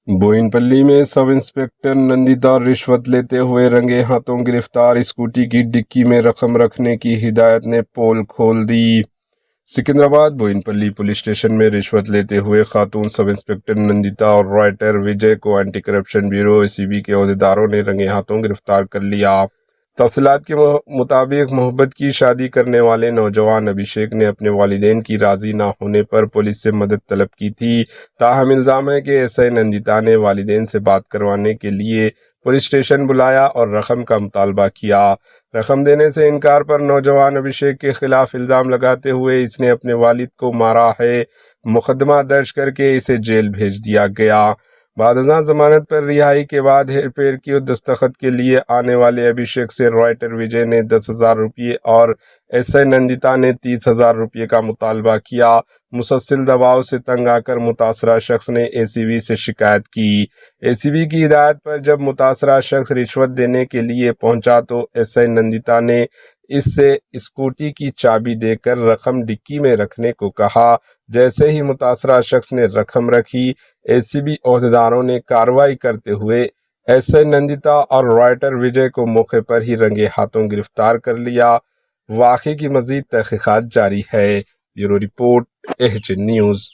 बोयिनपल्ली में sub inspector Nandita रिश्वत लेते हुए रंगे हाथों गिरफ्तार। स्कूटी की डिक्की में रकम रखने की हिदायत ने पोल खोल दी। सिकंदराबाद बोयिनपल्ली पुलिस स्टेशन में रिश्वत लेते हुए खातून सब इंस्पेक्टर नंदिता और राइटर विजय को एंटी करप्शन ब्यूरो एसीबी के अहदेदारों ने रंगे हाथों गिरफ्तार कर लिया। तफसीलात के मुताबिक मोहब्बत की शादी करने वाले नौजवान अभिषेक ने अपने वालिदैन की राजी ना होने पर पुलिस से मदद तलब की थी। ताहम इल्जाम है कि एसआई नंदिता ने वालिदैन से बात करवाने के लिए पुलिस स्टेशन बुलाया और रकम का मुतालबा किया। रकम देने से इनकार पर नौजवान अभिषेक के खिलाफ इल्जाम लगाते हुए इसने अपने वालिद को मारा है। मुकदमा दर्ज करके इसे जेल भेज दिया गया। बादशाह जमानत पर रिहाई के बाद हेरफेर की दस्तखत के लिए आने वाले अभिषेक से राइटर विजय ने 10,000 रुपये और एसआई नंदिता ने 30,000 रुपये का मुतालबा किया। मुसलसल दबाव से तंग आकर मुतासरा शख्स ने एसीबी से शिकायत की। एसीबी की हिदायत पर जब मुतासरा शख्स रिश्वत देने के लिए पहुंचा तो एसआई नंदिता ने इससे स्कूटी की चाबी देकर रकम डिक्की में रखने को कहा। जैसे ही मुतासरा शख्स ने रकम रखी, एसीबी ओहदेदारों ने कार्रवाई करते हुए एसआई नंदिता और राइटर विजय को मौके पर ही रंगे हाथों गिरफ्तार कर लिया। वाक़े की मज़ीद तहक़ीक़ात जारी है। Bureau report, H news.